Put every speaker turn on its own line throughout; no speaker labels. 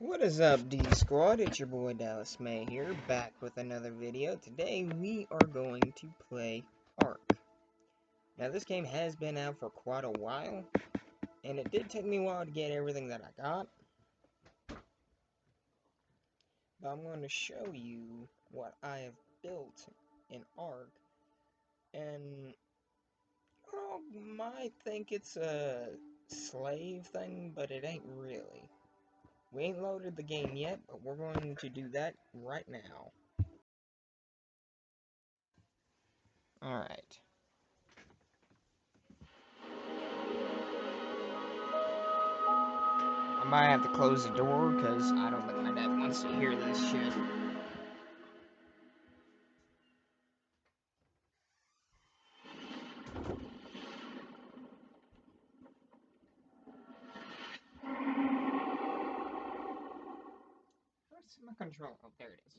What is up, D Squad? It's your boy Dallas May here, back with another video. Today we are going to play Ark. Now this game has been out for quite a while, and it did take me a while to get everything that I got. But I'm going to show you what I have built in Ark, and you might think it's a slave thing, but it ain't really. We ain't loaded the game yet, but we're going to do that right now. Alright. I might have to close the door, because I don't think my dad wants to hear this shit. Where's my controller? Oh, there it is.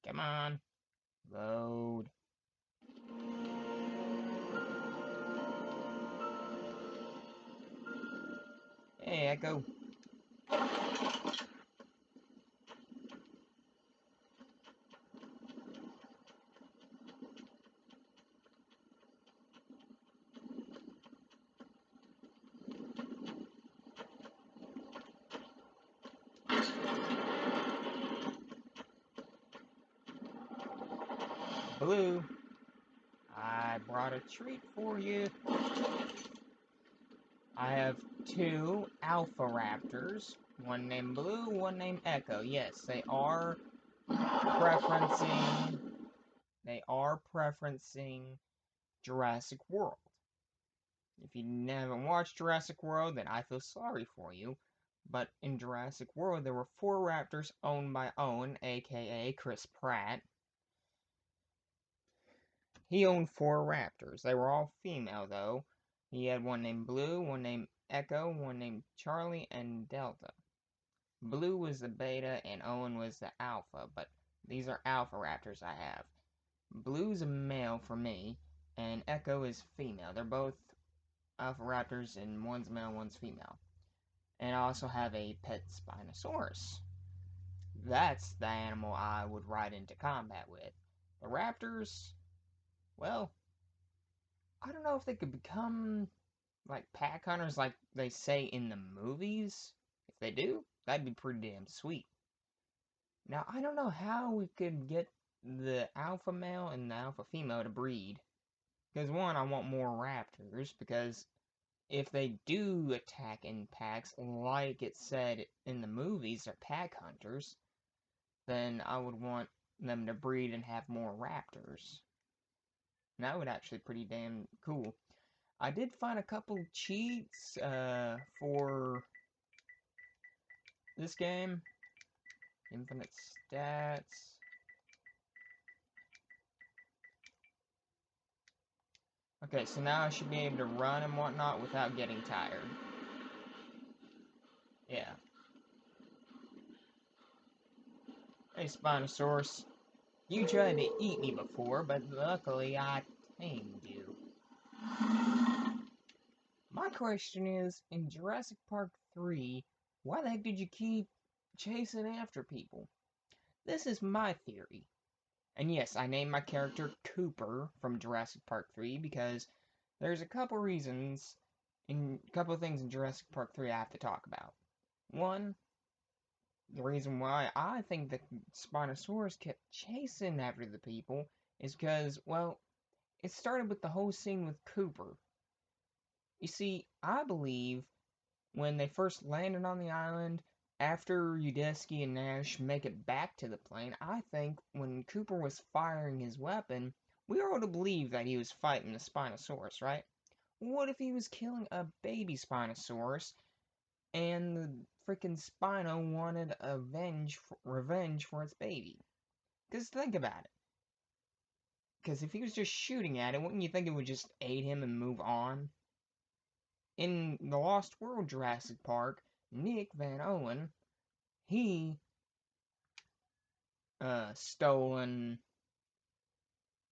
Come on. Load. Hey, Echo. Blue. I brought a treat for you. I have two Alpha Raptors. One named Blue, one named Echo. Yes, they are preferencing... Jurassic World. If you haven't watched Jurassic World, then I feel sorry for you. But in Jurassic World, there were 4 raptors owned by Owen, aka Chris Pratt. He owned 4 raptors. They were all female, though. He had one named Blue, one named Echo, one named Charlie, and Delta. Blue was the beta, and Owen was the alpha, but these are alpha raptors I have. Blue's a male for me, and Echo is female. They're both alpha raptors, and one's male, one's female. And I also have a pet Spinosaurus. That's the animal I would ride into combat with. The raptors, well, I don't know if they could become like pack hunters like they say in the movies. If they do, that'd be pretty damn sweet. Now, I don't know how we could get the alpha male and the alpha female to breed. Because one, I want more raptors, because if they do attack in packs, like it said in the movies, they're pack hunters, then I would want them to breed and have more raptors. And that would actually be pretty damn cool. I did find a couple cheats for this game. Infinite stats. Okay, so now I should be able to run and whatnot without getting tired. Yeah. Hey, Spinosaurus. You tried to eat me before, but luckily I tamed you. My question is, in Jurassic Park 3, why the heck did you keep chasing after people? This is my theory. And yes, I named my character Cooper from Jurassic Park 3 because there's a couple reasons, a couple of things in Jurassic Park 3 I have to talk about. One, The reason why I think the Spinosaurus kept chasing after the people is because, well, it started with the whole scene with Cooper. You see, I believe when they first landed on the island, after Udesky and Nash make it back to the plane, I think when Cooper was firing his weapon, we were all to believe that he was fighting the Spinosaurus, right? What if he was killing a baby Spinosaurus and the freaking Spino wanted revenge for its baby? Because think about it. Because if he was just shooting at it, wouldn't you think it would just aid him and move on? In the Lost World Jurassic Park, Nick Van Owen, he stolen,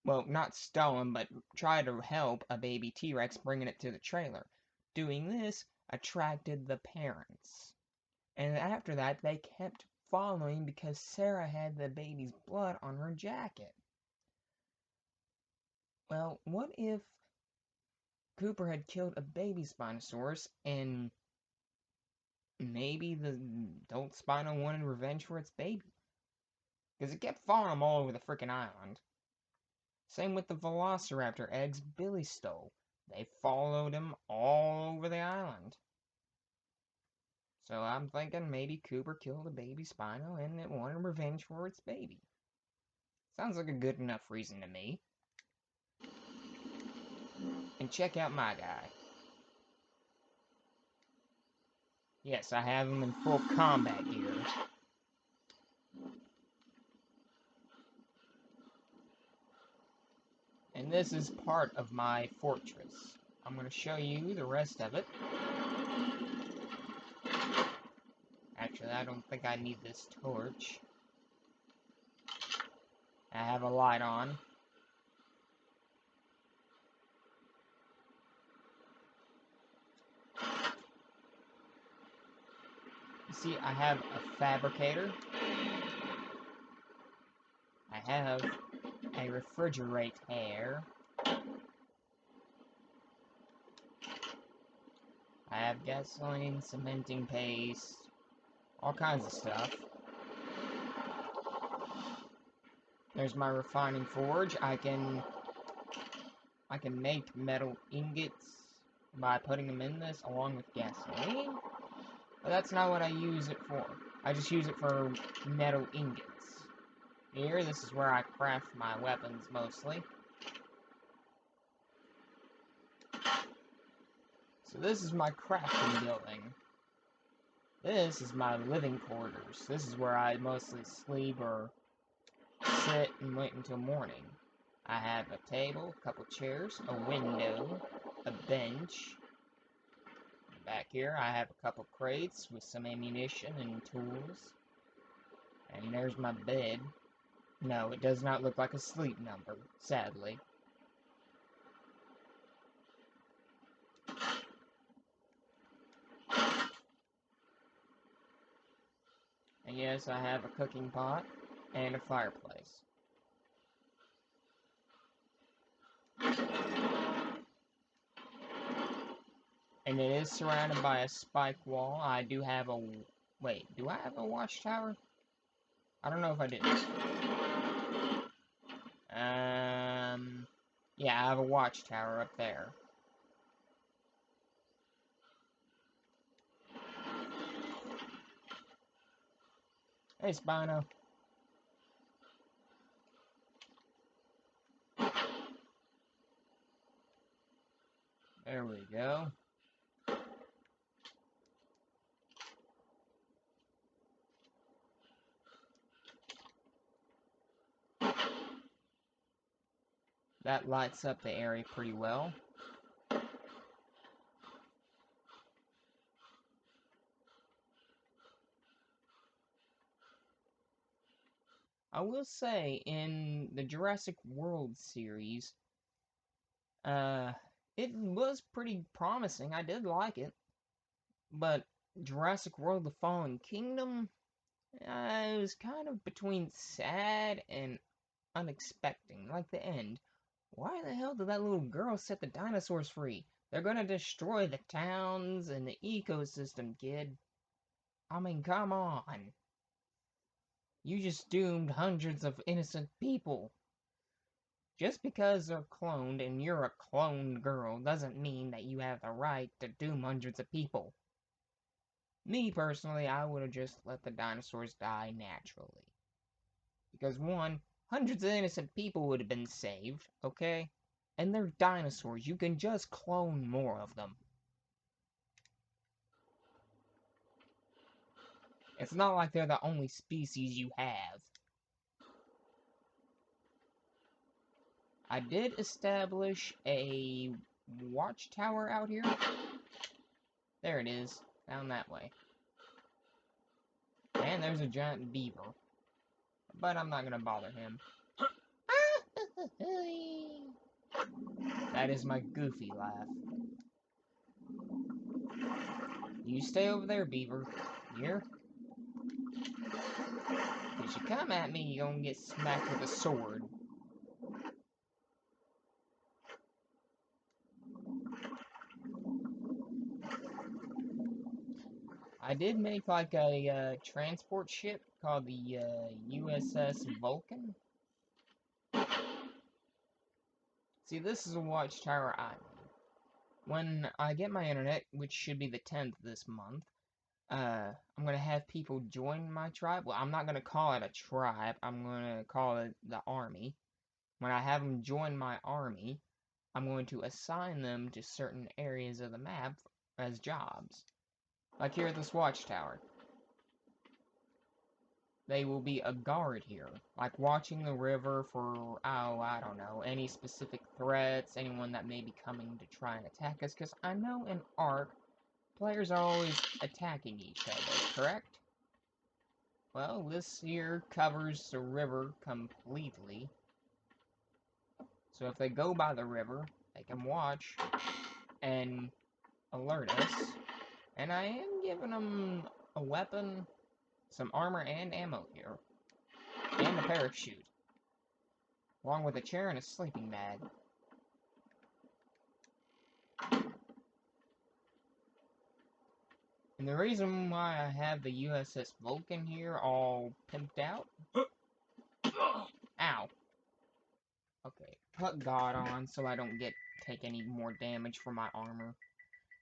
well, not stolen, but tried to help a baby T-Rex bringing it to the trailer. Doing this attracted the parents. And after that, they kept following because Sarah had the baby's blood on her jacket. Well, what if Cooper had killed a baby Spinosaurus and maybe the adult Spino wanted revenge for its baby? Because it kept following him all over the freaking island. Same with the velociraptor eggs Billy stole. They followed him all over the island. So I'm thinking maybe Cooper killed a baby Spino and it wanted revenge for its baby. Sounds like a good enough reason to me. And check out my guy. Yes, I have him in full combat gear. And this is part of my fortress. I'm going to show you the rest of it. Actually, I don't think I need this torch. I have a light on. You see, I have a fabricator. I have a refrigerator. I have gasoline, cementing paste, all kinds of stuff. There's my refining forge. I can make metal ingots by putting them in this along with gasoline. But that's not what I use it for. I just use it for metal ingots. Here, this is where I craft my weapons mostly. So this is my crafting building. This is my living quarters. This is where I mostly sleep or sit and wait until morning. I have a table, a couple chairs, a window, a bench. Back here I have a couple crates with some ammunition and tools. And there's my bed. No, it does not look like a sleep number, sadly. And yes, I have a cooking pot and a fireplace. And it is surrounded by a spike wall. I do have a... Wait, do I have a watchtower? I don't know if I did. Yeah, I have a watchtower up there. Hey, Spino. There we go. That lights up the area pretty well. I will say, in the Jurassic World series, it was pretty promising. I did like it. But Jurassic World: The Fallen Kingdom, it was kind of between sad and unexpected, like the end. Why the hell did that little girl set the dinosaurs free? They're gonna destroy the towns and the ecosystem, kid. I mean, come on. You just doomed hundreds of innocent people. Just because they're cloned and you're a cloned girl doesn't mean that you have the right to doom hundreds of people. Me, personally, I would have just let the dinosaurs die naturally. Because one, hundreds of innocent people would have been saved, okay? And they're dinosaurs, you can just clone more of them. It's not like they're the only species you have. I did establish a watchtower out here. There it is, down that way. And there's a giant beaver. But I'm not gonna bother him. That is my goofy laugh. You stay over there, beaver. Here. If you come at me, you're gonna get smacked with a sword. I did make like a transport ship called the USS Vulcan. See, this is a watchtower I made. When I get my internet, which should be the 10th this month, I'm gonna have people join my tribe. Well, I'm not gonna call it a tribe. I'm gonna call it the army. When I have them join my army, I'm going to assign them to certain areas of the map as jobs. Like here at this watchtower. They will be a guard here, like watching the river for, oh, I don't know, any specific threats, anyone that may be coming to try and attack us, because I know in Ark, players are always attacking each other, correct? Well, this here covers the river completely. So if they go by the river, they can watch and alert us. And I am giving them a weapon, some armor and ammo here. And a parachute. Along with a chair and a sleeping bag. And the reason why I have the USS Vulcan here all pimped out... Ow. Okay, put God on so I don't take any more damage from my armor.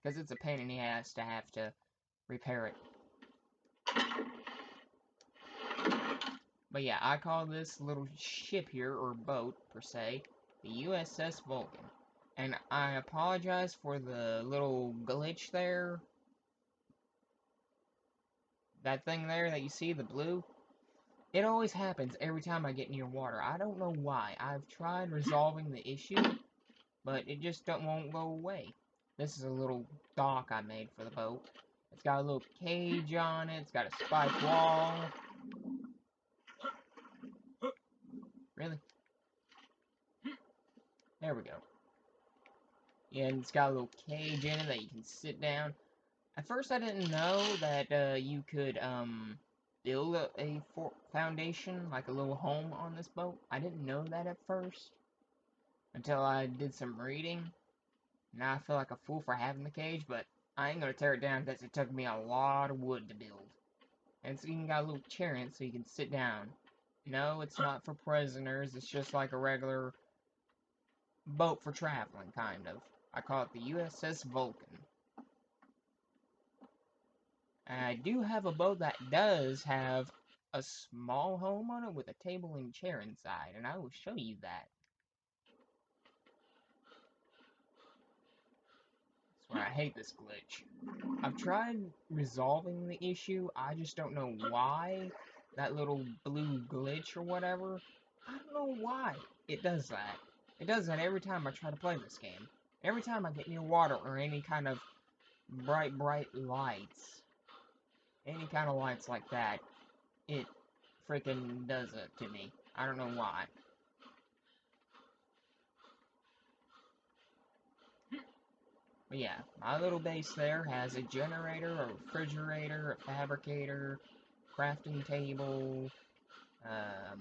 Because it's a pain in the ass to have to repair it. But yeah, I call this little ship here, or boat, per se, the USS Vulcan. And I apologize for the little glitch there. That thing there that you see, the blue, it always happens every time I get near water. I don't know why. I've tried resolving the issue, but it just won't go away. This is a little dock I made for the boat. It's got a little cage on it. It's got a spike wall. Really? There we go. Yeah, and it's got a little cage in it that you can sit down. At first I didn't know that you could build a foundation, like a little home on this boat. I didn't know that at first. Until I did some reading. Now I feel like a fool for having the cage, but I ain't gonna tear it down because it took me a lot of wood to build. And it's even got a little chair in it so you can sit down. No, it's not for prisoners, it's just like a regular boat for traveling, kind of. I call it the USS Vulcan. And I do have a boat that does have a small home on it with a table and chair inside, and I will show you that. That's why I hate this glitch. I've tried resolving the issue, I just don't know why that little blue glitch or whatever, I don't know why it does that. It does that every time I try to play this game. Every time I get near water or any kind of bright lights, any kind of lights like that, it freaking does it to me. I don't know why. But yeah, my little base there has a generator, a refrigerator, a fabricator, crafting table, a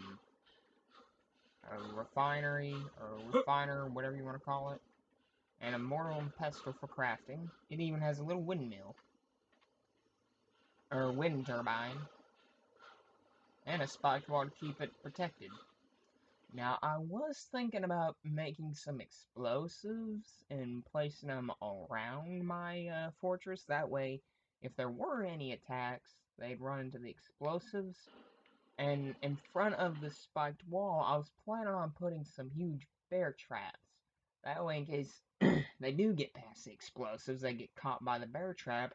refinery, or refiner, whatever you want to call it, and a mortar and pestle for crafting. It even has a little windmill, or wind turbine. and a spiked wall to keep it protected. Now, I was thinking about making some explosives and placing them around my fortress. That way, if there were any attacks, they'd run into the explosives. And in front of the spiked wall, I was planning on putting some huge bear traps. That way, in case they do get past the explosives, they get caught by the bear trap.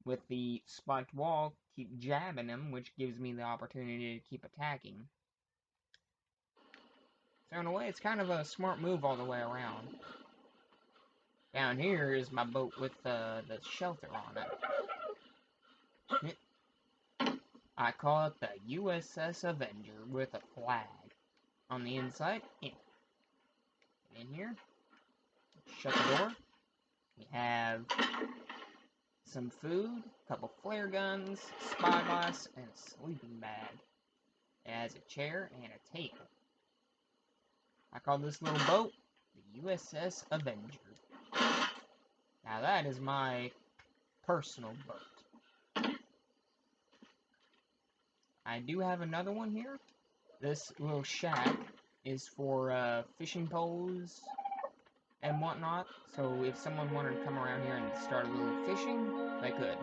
With the spiked wall, keep jabbing them, which gives me the opportunity to keep attacking. So in a way, it's kind of a smart move all the way around. Down here is my boat with the shelter on it. I call it the USS Avenger with a flag. On the inside, in here, shut the door. We have some food, a couple flare guns, spyglass, and a sleeping bag. It has a chair and a table. I call this little boat the USS Avenger. Now that is my personal boat. I do have another one here. This little shack is for fishing poles and whatnot. So if someone wanted to come around here and start a little fishing, they could.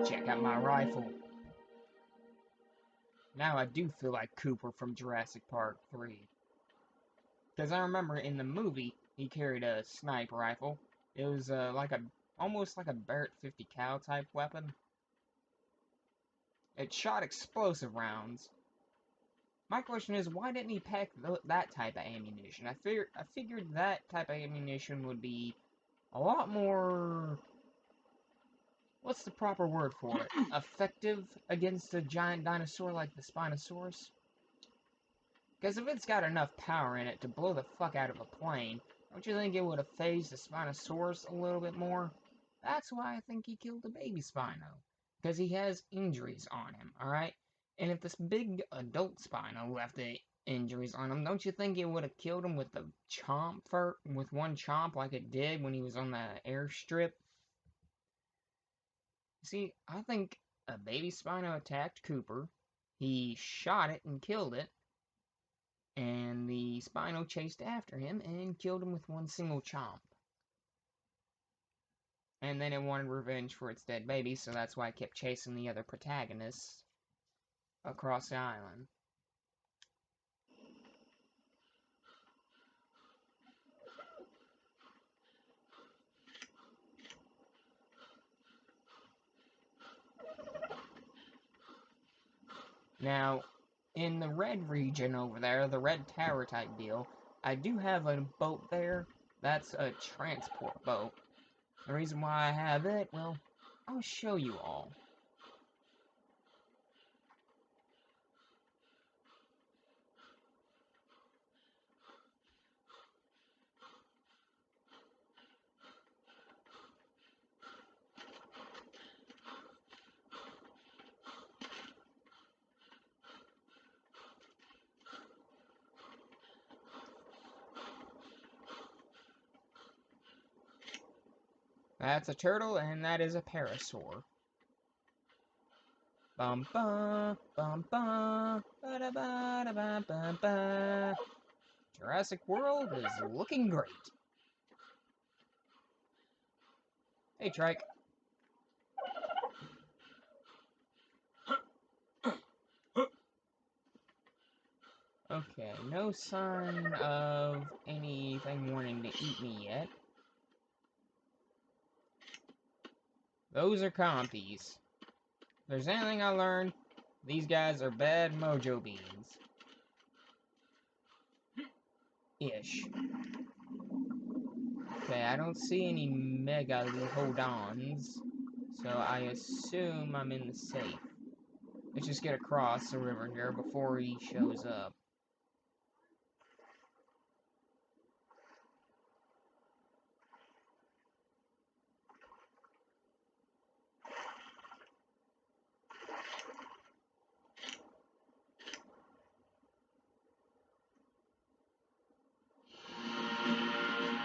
Check out my rifle. Now I do feel like Cooper from Jurassic Park 3. Because I remember in the movie, he carried a sniper rifle. It was almost like a Barrett 50 cal type weapon. It shot explosive rounds. My question is, why didn't he pack that type of ammunition? I figured that type of ammunition would be a lot more... What's the proper word for it? Effective against a giant dinosaur like the Spinosaurus? Because if it's got enough power in it to blow the fuck out of a plane, don't you think it would have phased the Spinosaurus a little bit more? That's why I think he killed the baby Spino. Because he has injuries on him, alright? And if this big adult Spino left the injuries on him, don't you think it would have killed him with the chomp with one chomp like it did when he was on the airstrip? See, I think a baby Spino attacked Cooper, he shot it and killed it, and the Spino chased after him and killed him with one single chomp. And then it wanted revenge for its dead baby, so that's why it kept chasing the other protagonists across the island. Now, in the red region over there, the red tower type deal, I do have a boat there. That's a transport boat. The reason why I have it, well, I'll show you all. That's a turtle, and that is a parasaur. Bum bum bum bum ba da ba da ba ba ba. Jurassic World is looking great. Hey, Trike. Okay, no sign of anything wanting to eat me yet. Those are compies. If there's anything I learned, these guys are bad mojo beans. Ish. Okay, I don't see any megalodons, so I assume I'm in the safe. Let's just get across the river here before he shows up.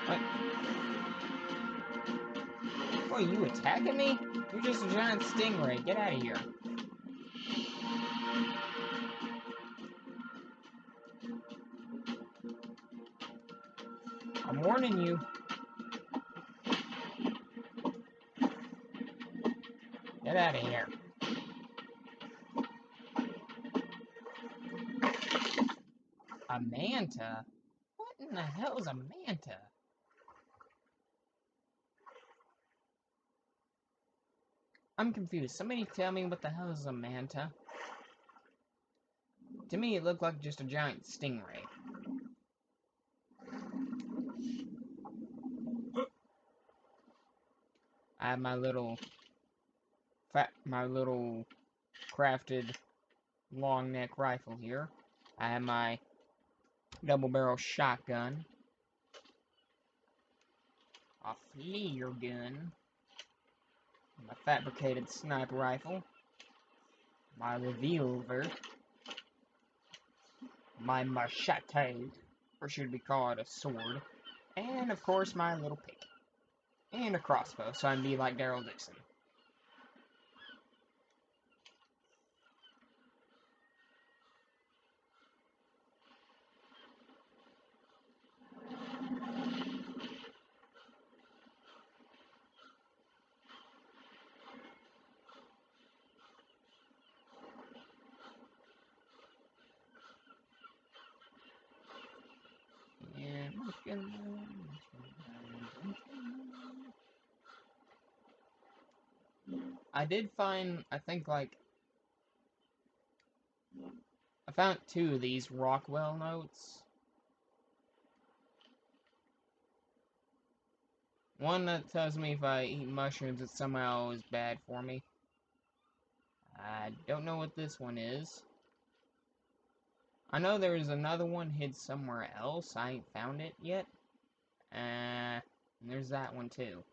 What? What, are you attacking me? You're just a giant stingray. Get out of here. I'm warning you. Get out of here. A manta? What in the hell is a manta? I'm confused. Somebody tell me what the hell is a manta? To me, it looked like just a giant stingray. I have my little crafted long neck rifle here. I have my double barrel shotgun. A flare gun. My fabricated sniper rifle. My revolver. My machete, or should we call it a sword. And of course my little pick. And a crossbow, so I can be like Daryl Dixon. I did find, I think, like, I found 2 of these Rockwell notes. One that tells me if I eat mushrooms, it somehow is bad for me. I don't know what this one is. I know there's another one hid somewhere else. I ain't found it yet. And there's that one too.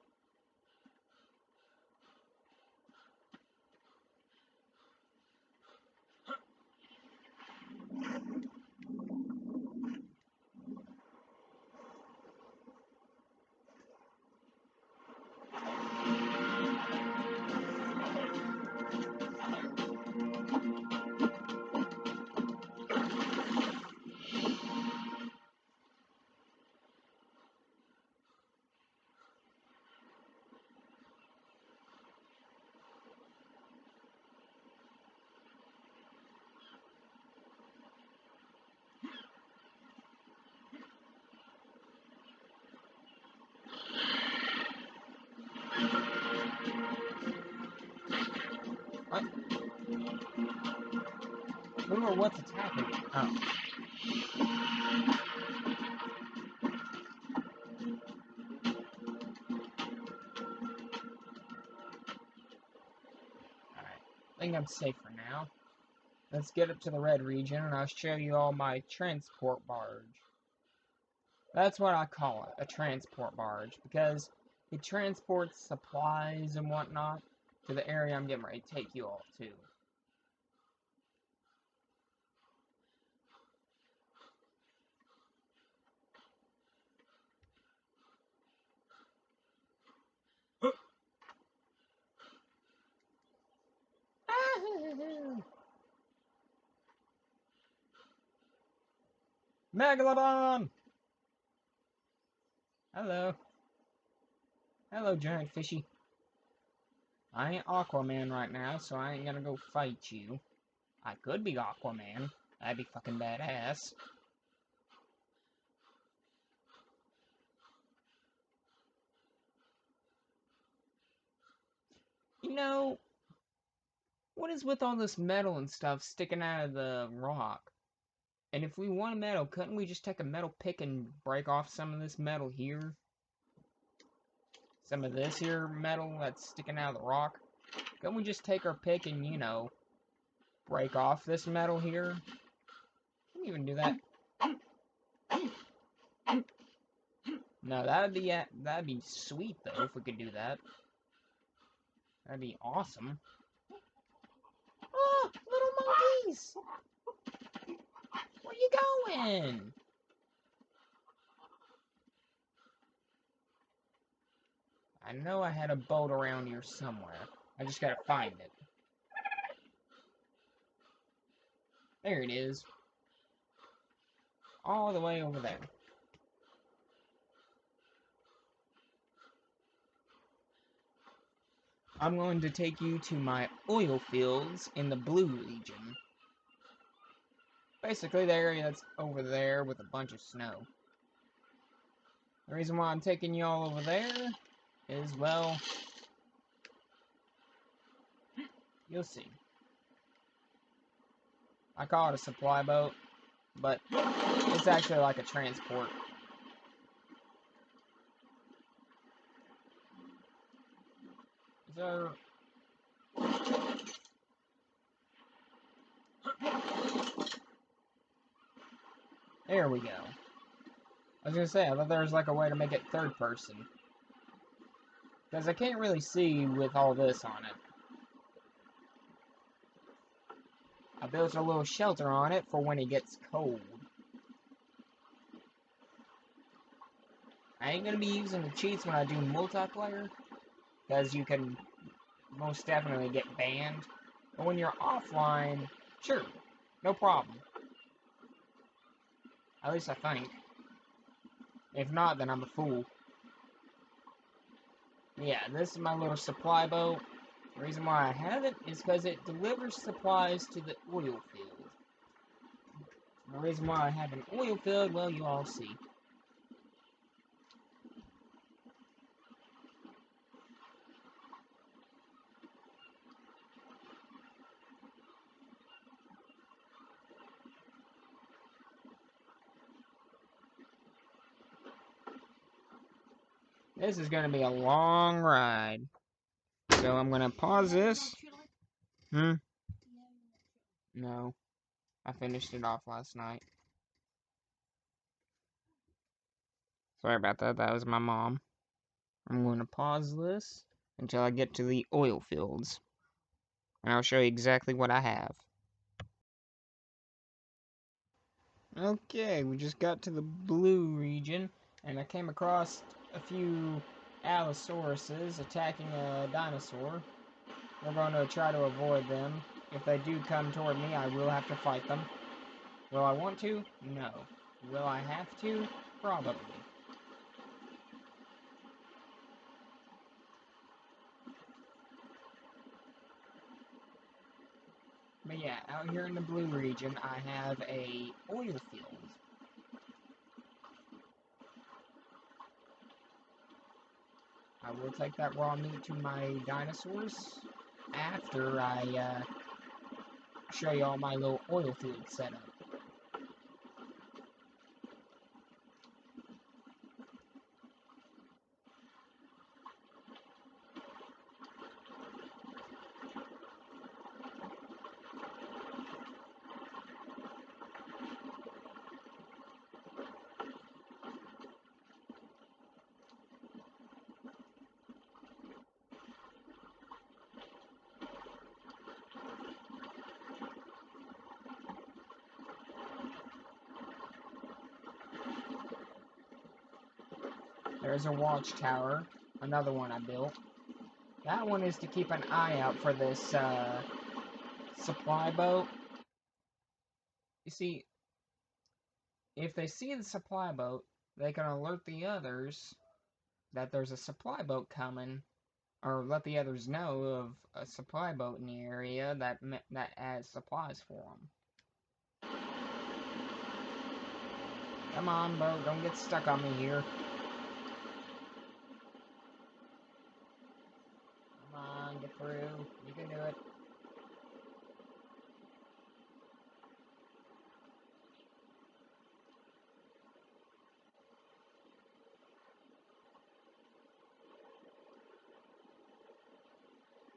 What? Who or what's attacking me? Oh. Alright. I think I'm safe for now. Let's get up to the red region and I'll show you all my transport barge. That's what I call it, a transport barge, because it transports supplies and whatnot to the area I'm getting ready to take you all to. Megalodon! Hello. Hello, giant fishy. I ain't Aquaman right now, so I ain't gonna go fight you. I could be Aquaman. That'd be fucking badass. You know, what is with all this metal and stuff sticking out of the rock? And if we want metal, couldn't we just take a metal pick and break off some of this metal here? Some of this here metal that's sticking out of the rock? Couldn't we just take our pick and, you know, break off this metal here? Can we even do that? No, that'd be sweet though if we could do that. That'd be awesome. Oh, little monkeys! Where you going? I know I had a boat around here somewhere. I just gotta find it. There it is. All the way over there. I'm going to take you to my oil fields in the blue region. Basically the area that's over there with a bunch of snow. The reason why I'm taking you all over there is, well, you'll see. I call it a supply boat, but it's actually like a transport. So, there we go. I was gonna say, I thought there was like a way to make it third person. Because I can't really see with all this on it. I built a little shelter on it for when it gets cold. I ain't gonna be using the cheats when I do multiplayer, because you can most definitely get banned. But when you're offline, sure, no problem. At least I think. If not, then I'm a fool. Yeah, this is my little supply boat. The reason why I have it is because it delivers supplies to the oil field. The reason why I have an oil field, well, you all see. This is going to be a long ride. So I'm going to pause this. No. I finished it off last night. Sorry about that. That was my mom. I'm going to pause this until I get to the oil fields. And I'll show you exactly what I have. Okay, we just got to the blue region, and I came across a few Allosauruses attacking a dinosaur. We're going to try to avoid them. If they do come toward me, I will have to fight them. Will I want to? No. Will I have to? Probably. But yeah, out here in the blue region, I have a oil field. I will take that raw meat to my dinosaurs after I show you all my little oil field setup. There's a watchtower, another one I built. That one is to keep an eye out for this supply boat. You see, if they see the supply boat, they can alert the others that there's a supply boat coming, or let the others know of a supply boat in the area that has supplies for them. Come on, boat, don't get stuck on me here. Come on, get through. You can do it.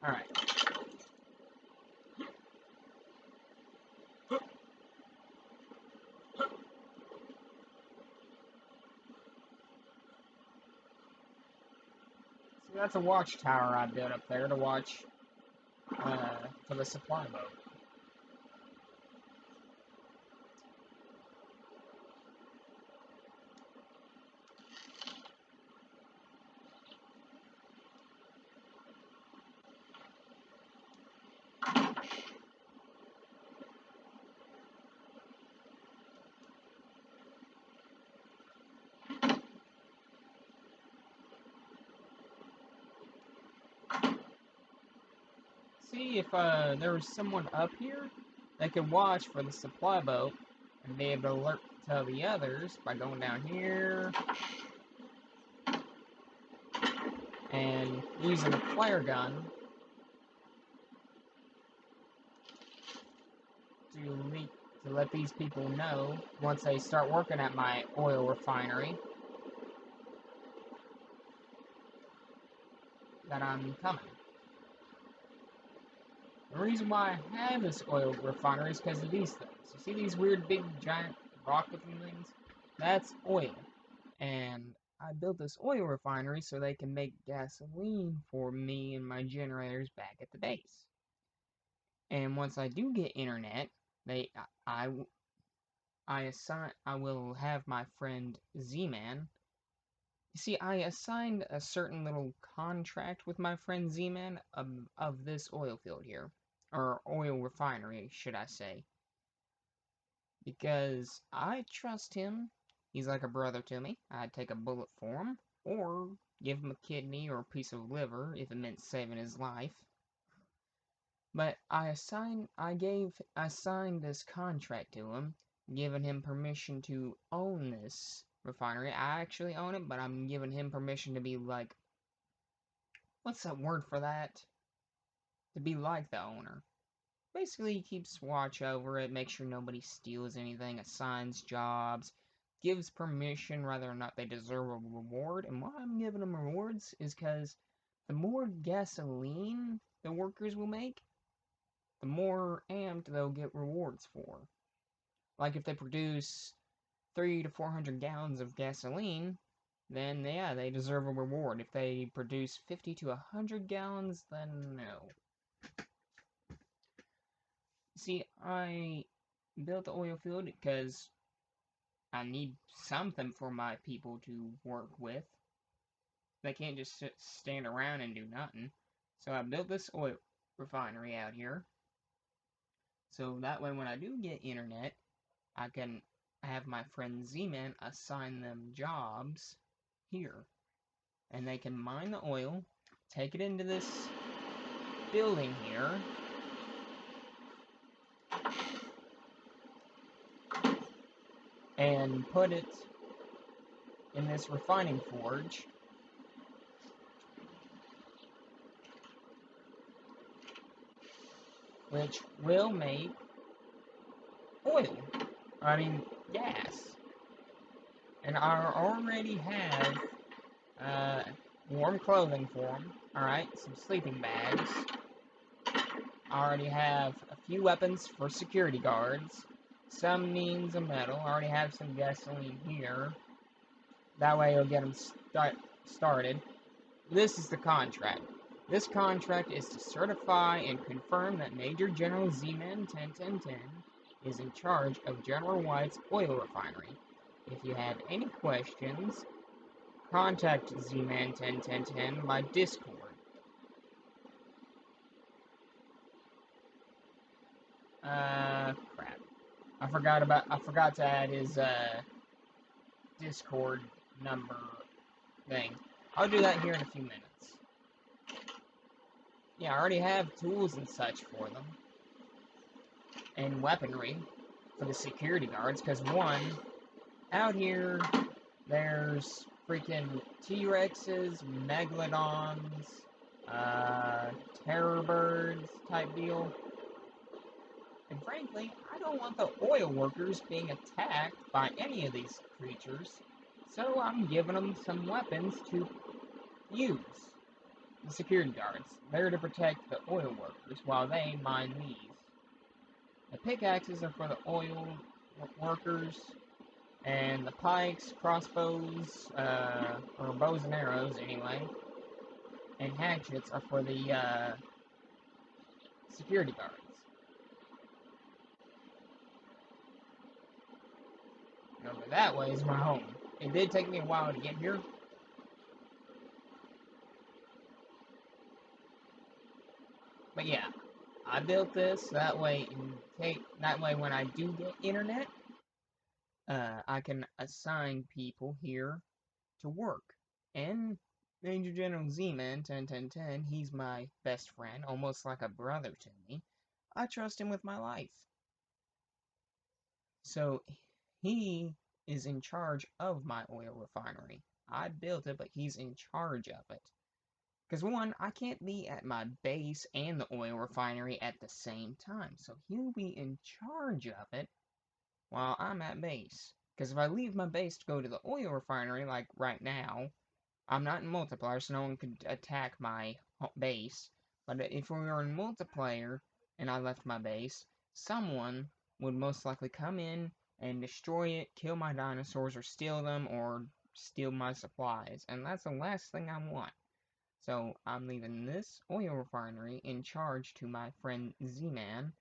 Alright. So that's a watchtower I built up there to watch for the supply boat. See, if there was someone up here, they could watch for the supply boat and be able to alert to the others by going down here and using a flare gun to let these people know once they start working at my oil refinery that I'm coming. The reason why I have this oil refinery is because of these things. You see these weird big giant rock-looking things? That's oil. And I built this oil refinery so they can make gasoline for me and my generators back at the base. And once I do get internet, I will have my friend Z-Man. You see, I assigned a certain little contract with my friend Z-Man of this oil field here. Or oil refinery, should I say. Because I trust him. He's like a brother to me. I'd take a bullet for him, or give him a kidney or a piece of liver if it meant saving his life. But I signed this contract to him, giving him permission to own this refinery. I actually own it, but I'm giving him permission to be like, what's that word for that? To be like the owner. Basically, he keeps watch over it, makes sure nobody steals anything, assigns jobs, gives permission whether or not they deserve a reward. And why I'm giving them rewards is because the more gasoline the workers will make, the more amped they'll get rewards for. Like if they produce 300 to 400 gallons of gasoline, then yeah, they deserve a reward. If they produce 50 to 100 gallons, then no. See, I built the oil field because I need something for my people to work with. They can't just stand around and do nothing. So I built this oil refinery out here. So that way when I do get internet, I can have my friend Z-Man assign them jobs here. And they can mine the oil, take it into this building here, and put it in this refining forge. Which will make oil. I mean, gas. And I already have warm clothing for them. Alright, some sleeping bags. I already have a few weapons for security guards. Some means of metal. I already have some gasoline here. That way it'll get them started. This is the contract. This contract is to certify and confirm that Major General Z-Man 101010 is in charge of General White's oil refinery. If you have any questions, contact Z-Man 101010 by Discord. Crap. I forgot to add his Discord number thing. I'll do that here in a few minutes. Yeah, I already have tools and such for them. And weaponry for the security guards, because one, out here, there's freaking T-Rexes, Megalodons, terror birds type deal. And frankly, I don't want the oil workers being attacked by any of these creatures, so I'm giving them some weapons to use. The security guards, they're to protect the oil workers while they mine these. The pickaxes are for the oil workers, and the pikes, crossbows, or bows and arrows anyway, and hatchets are for the security guards. Over that way is my home. It did take me a while to get here. But yeah, I built this that way when I do get internet, I can assign people here to work. And Major General Z-Man 101010, he's my best friend, almost like a brother to me. I trust him with my life. So he is in charge of my oil refinery. I built it, but he's in charge of it. Because one, I can't be at my base and the oil refinery at the same time. So he'll be in charge of it while I'm at base. Because if I leave my base to go to the oil refinery, like right now, I'm not in multiplayer, so no one could attack my base. But if we were in multiplayer and I left my base, someone would most likely come in and destroy it, kill my dinosaurs, or steal them, or steal my supplies. And that's the last thing I want. So I'm leaving this oil refinery in charge to my friend Z-Man.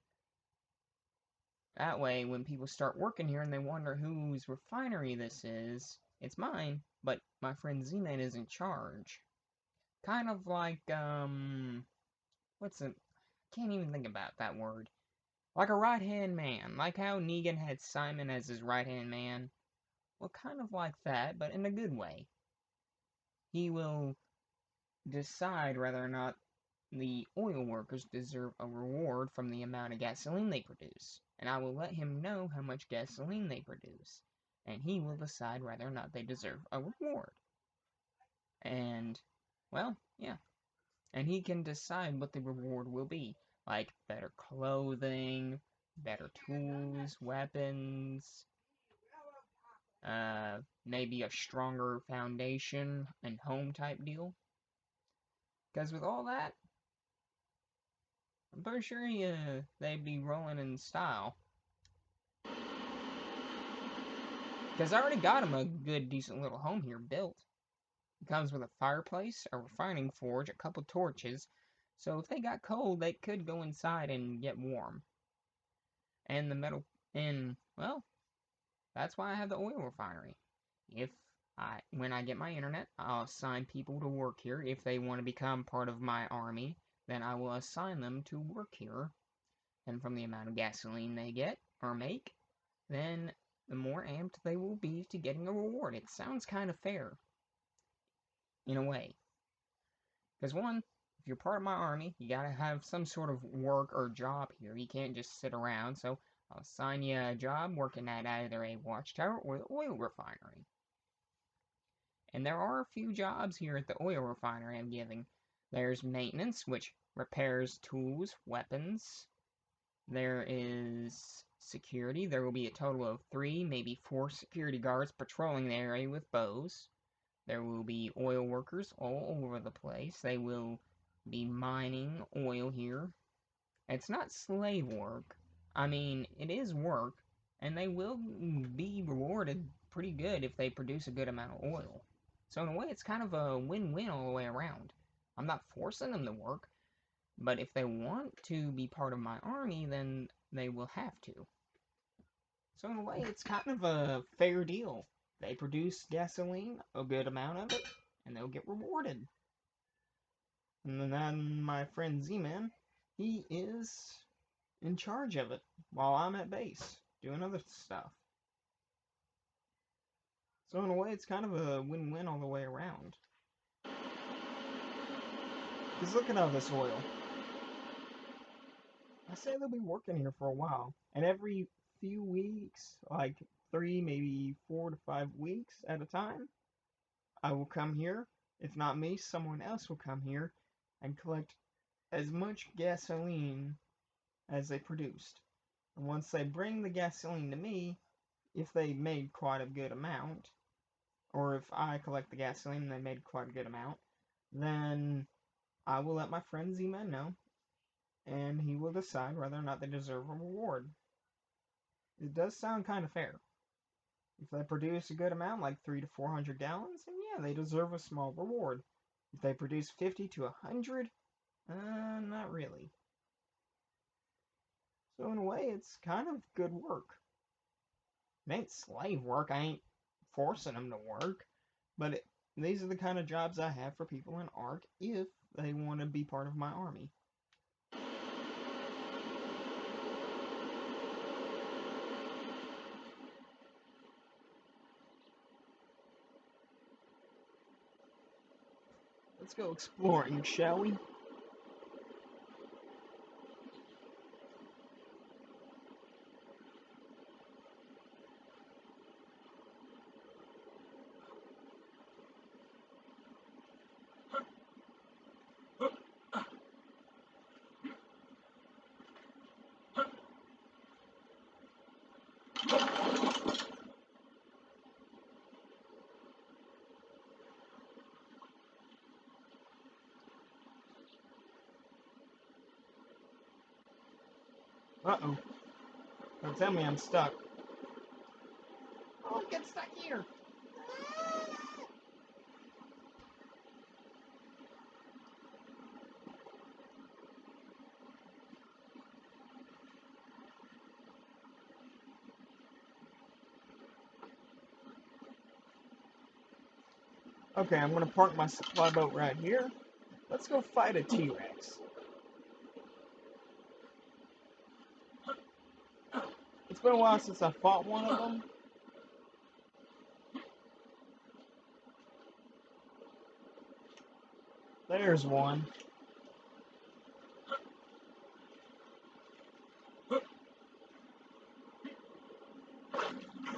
That way, when people start working here and they wonder whose refinery this is, it's mine, but my friend Z-Man is in charge. Kind of like, what's it? Can't even think about that word. Like a right-hand man. Like how Negan had Simon as his right-hand man. Well, kind of like that, but in a good way. He will decide whether or not the oil workers deserve a reward from the amount of gasoline they produce. And I will let him know how much gasoline they produce. And he will decide whether or not they deserve a reward. And, well, yeah. And he can decide what the reward will be. Like better clothing, better tools, weapons, maybe a stronger foundation and home type deal. Because with all that, I'm pretty sure they'd be rolling in style. Because I already got him a good, decent little home here built. It comes with a fireplace, a refining forge, a couple torches, so if they got cold, they could go inside and get warm. And the metal, and, well, that's why I have the oil refinery. When I get my internet, I'll assign people to work here. If they want to become part of my army, then I will assign them to work here. And from the amount of gasoline they get, or make, then the more amped they will be to getting a reward. It sounds kind of fair, in a way. Because one, if you're part of my army, you gotta have some sort of work or job here. You can't just sit around, so I'll assign you a job working at either a watchtower or the oil refinery. And there are a few jobs here at the oil refinery I'm giving. There's maintenance, which repairs tools, weapons. There is security. There will be a total of 3, maybe 4 security guards patrolling the area with bows. There will be oil workers all over the place. They will be mining oil here. It's not slave work. I mean, it is work, and they will be rewarded pretty good if they produce a good amount of oil. So in a way, it's kind of a win-win all the way around. I'm not forcing them to work, but if they want to be part of my army, then they will have to. So in a way, it's kind of a fair deal. They produce gasoline, a good amount of it, and they'll get rewarded. And then my friend Z-Man, he is in charge of it while I'm at base doing other stuff. So in a way, it's kind of a win-win all the way around. Because look at all this oil. I say they'll be working here for a while, and every few weeks, like 3, maybe 4 to 5 weeks at a time, I will come here. If not me, someone else will come here and collect as much gasoline as they produced. And once they bring the gasoline to me, if they made quite a good amount, or if I collect the gasoline and they made quite a good amount, then I will let my friend Z-Man know, and he will decide whether or not they deserve a reward. It does sound kind of fair. If they produce a good amount, like 300 to 400 gallons, then yeah, they deserve a small reward. If they produce 50 to 100, not really. So in a way, it's kind of good work. It ain't slave work, I ain't forcing them to work, but these are the kind of jobs I have for people in Ark if they want to be part of my army. Let's go exploring, shall we? Uh-oh. Don't tell me I'm stuck. Oh, get stuck here. Okay, I'm gonna park my supply boat right here. Let's go fight a T-Rex. It's been a while since I fought one of them. There's one.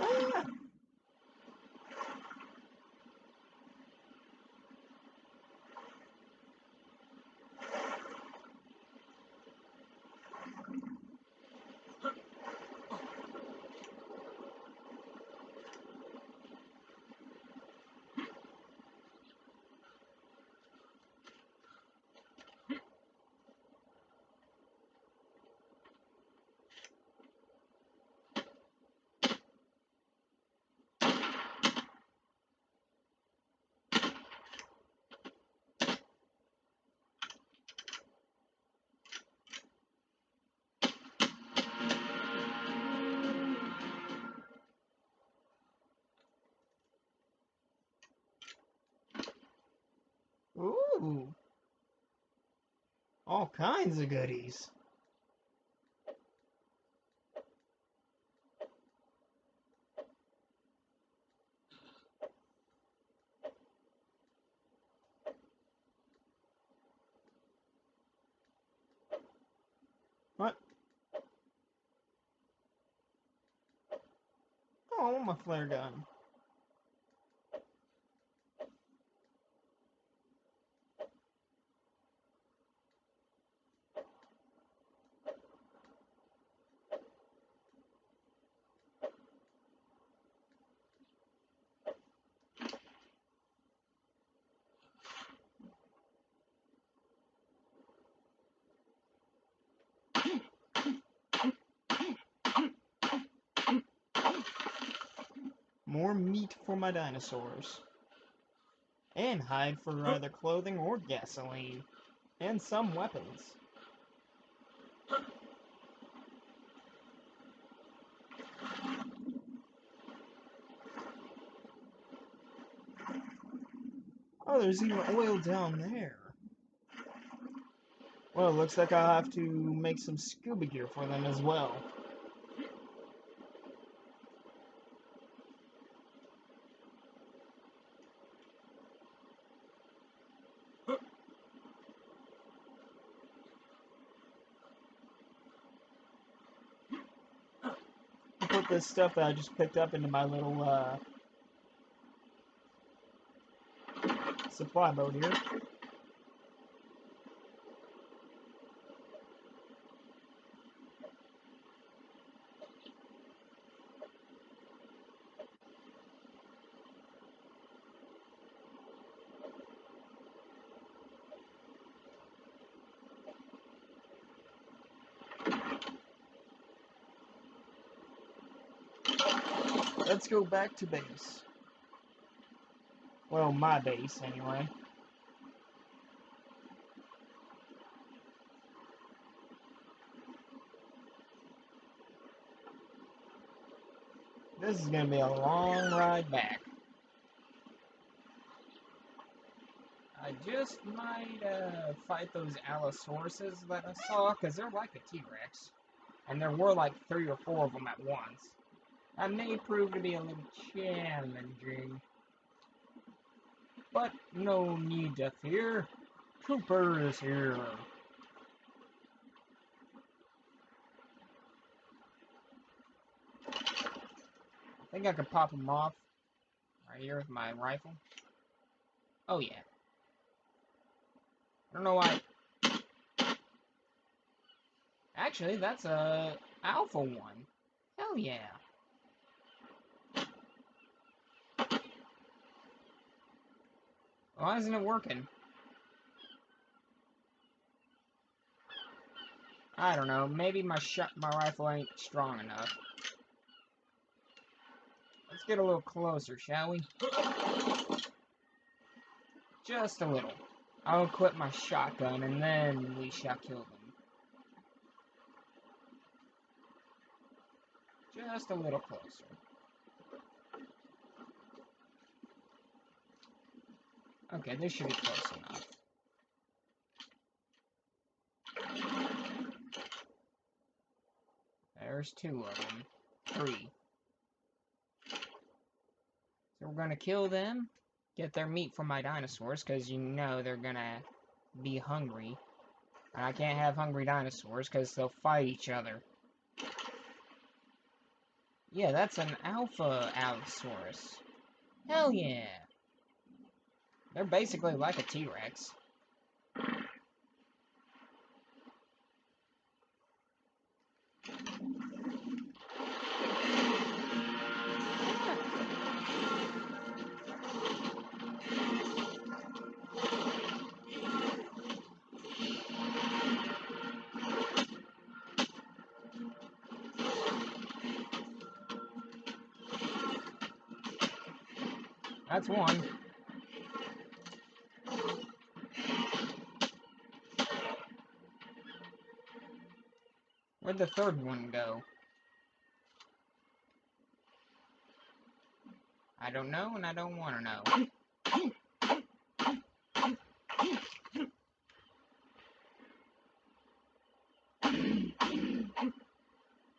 Ah! Ooh, all kinds of goodies. What? Oh, I want my flare gun. More meat for my dinosaurs. And hide for either clothing or gasoline. And some weapons. Oh, there's even oil down there. Well, it looks like I'll have to make some scuba gear for them as well. I'll put this stuff that I just picked up into my little supply boat here. Let's go back to base. Well, my base, anyway. This is gonna be a long ride back. I just might fight those Allosauruses that I saw, because they're like a T-Rex. And there were like 3 or 4 of them at once. That may prove to be a little challenging. But no need to fear. Trooper is here. I think I could pop him off right here with my rifle. Oh yeah. I don't know why. Actually, that's a alpha one. Hell yeah. Why isn't it working? I don't know. Maybe my rifle ain't strong enough. Let's get a little closer, shall we? Just a little. I'll equip my shotgun and then we shall kill them. Just a little closer. Okay, this should be close enough. There's 2 of them. 3. So we're gonna kill them, get their meat from my dinosaurs, because you know they're gonna be hungry. And I can't have hungry dinosaurs, because they'll fight each other. Yeah, that's an alpha Allosaurus. Hell yeah! They're basically like a T-Rex. That's one. Where'd the 3rd one go? I don't know, and I don't want to know.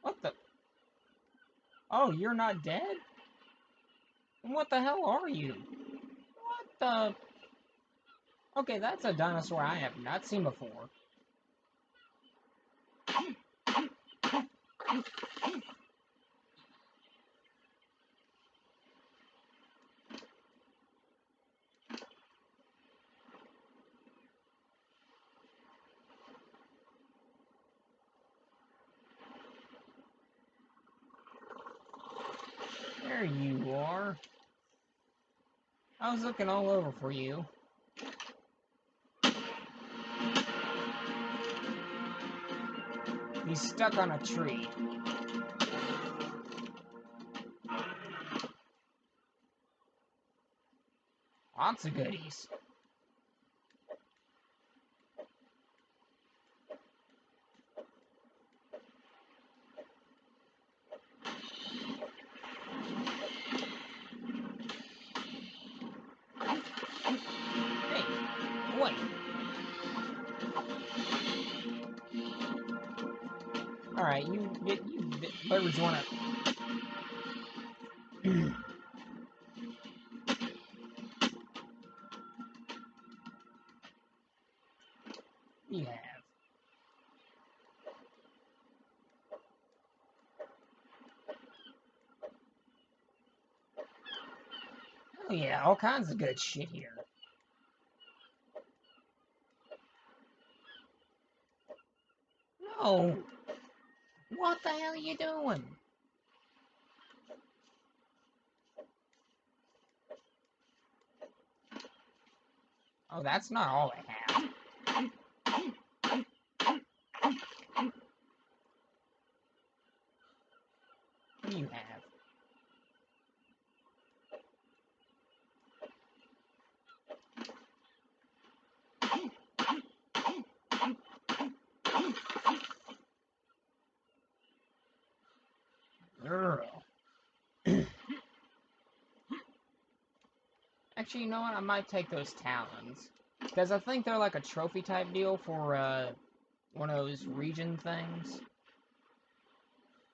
What the? Oh, you're not dead? What the hell are you? What the? Okay, that's a dinosaur I have not seen before. There you are. I was looking all over for you. He's stuck on a tree. Lots of goodies. Hey, wait. Alright, you birds wanna... You have. Oh yeah, all kinds of good shit here. No! What the hell are you doing? Oh, that's not all I have. What do you have? Girl. Actually, you know what? I might take those talons. Because I think they're like a trophy type deal for, one of those region things.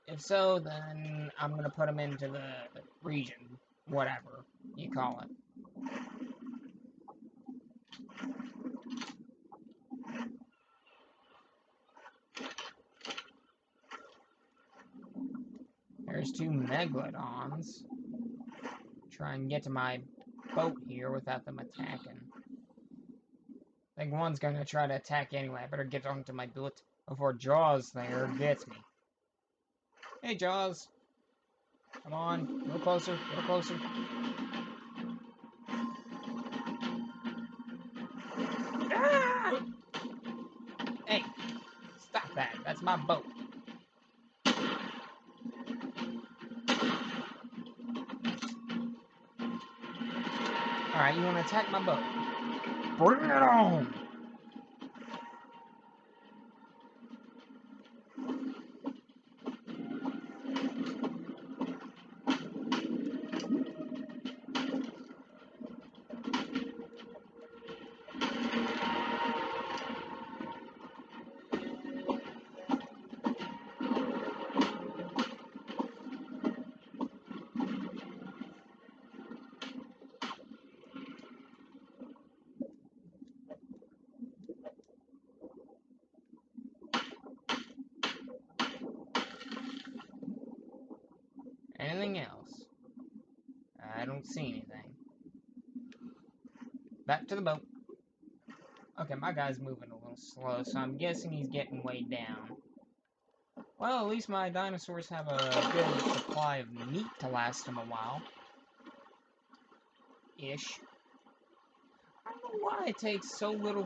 If so, then I'm gonna put them into the region. Whatever you call it. There's two megalodons. Try and get to my boat here without them attacking. I think one's gonna try to attack anyway. I better get onto my boat before Jaws there gets me. Hey, Jaws. Come on. A little closer. A little closer. Ah! Hey, stop that. That's my boat. Alright, you want to attack my boat? Bring it on! Anything else? I don't see anything. Back to the boat. Okay, my guy's moving a little slow, so I'm guessing he's getting way down. Well, at least my dinosaurs have a good supply of meat to last them a while. Ish. I don't know why it takes so little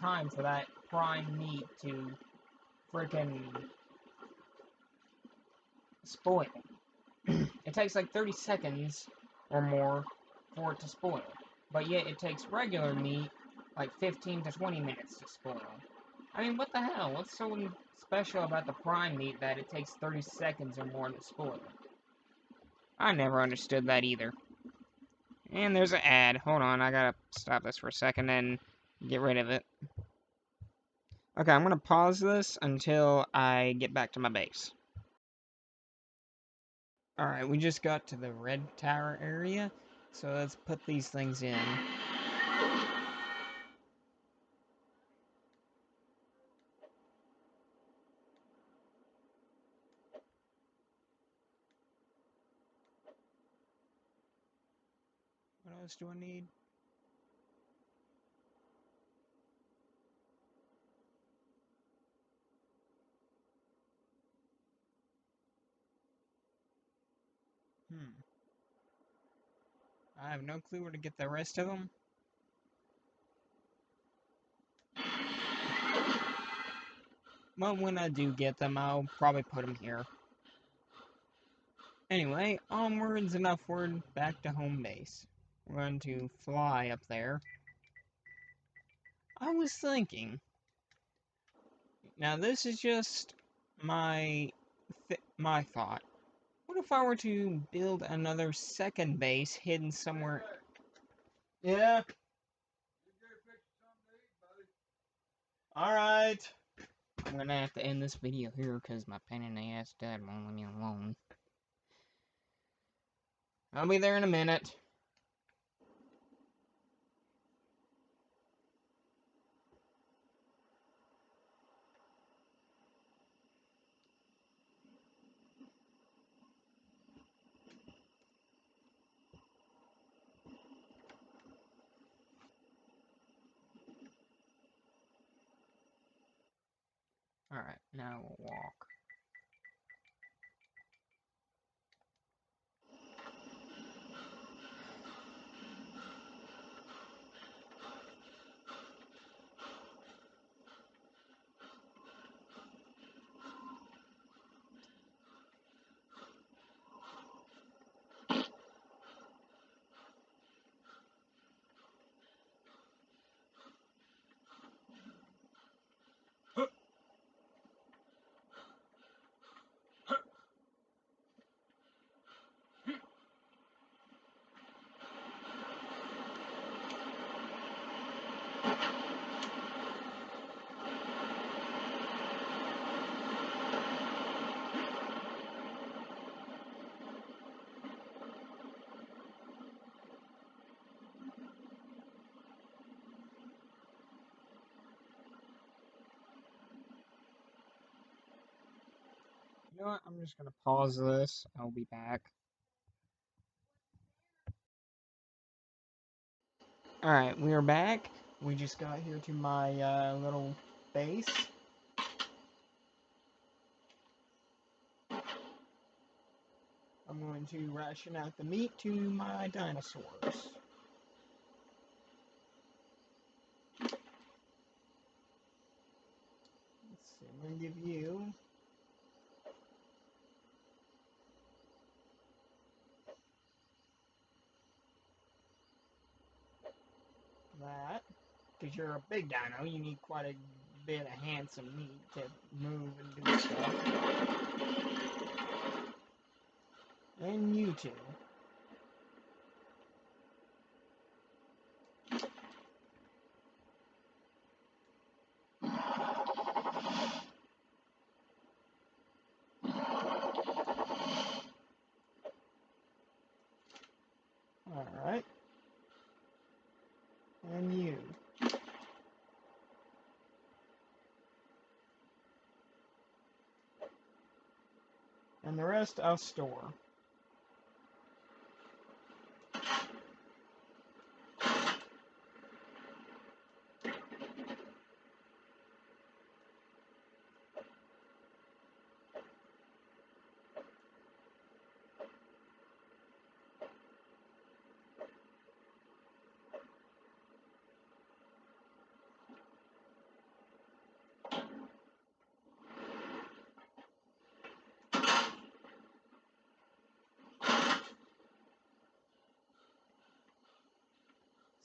time for that prime meat to freaking spoil. It takes like 30 seconds or more for it to spoil. But yet it takes regular meat like 15 to 20 minutes to spoil. I mean, what the hell? What's so special about the prime meat that it takes 30 seconds or more to spoil? I never understood that either. And there's an ad. Hold on, I gotta stop this for a second and get rid of it. Okay, I'm gonna pause this until I get back to my base. Alright, we just got to the red tower area, so let's put these things in. What else do I need? I have no clue where to get the rest of them. Well, when I do get them, I'll probably put them here. Anyway, onwards and upward, back to home base. We're going to fly up there. I was thinking, now this is just my thought. What if I were to build another second base hidden somewhere? Yeah. Alright. I'm gonna have to end this video here because my pain in the ass dad won't leave me alone. I'll be there in a minute. Alright, now we'll walk. know what? I'm just gonna pause this. I'll be back. Alright, we are back. We just got here to my little base. I'm going to ration out the meat to my dinosaurs. Let's see, I'm going to give you that. Because you're a big dino, you need quite a bit of handsome meat to move and do stuff. And you too. Alright. And you. And the rest I'll store.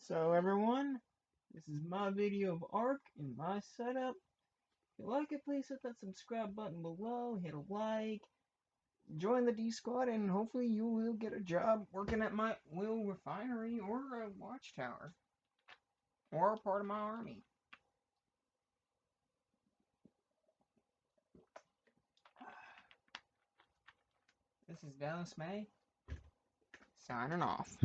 So everyone, this is my video of Ark and my setup. If you like it, please hit that subscribe button below, hit a like, join the D Squad, and hopefully you will get a job working at my oil refinery or a watchtower. Or a part of my army. This is Dallas May, signing off.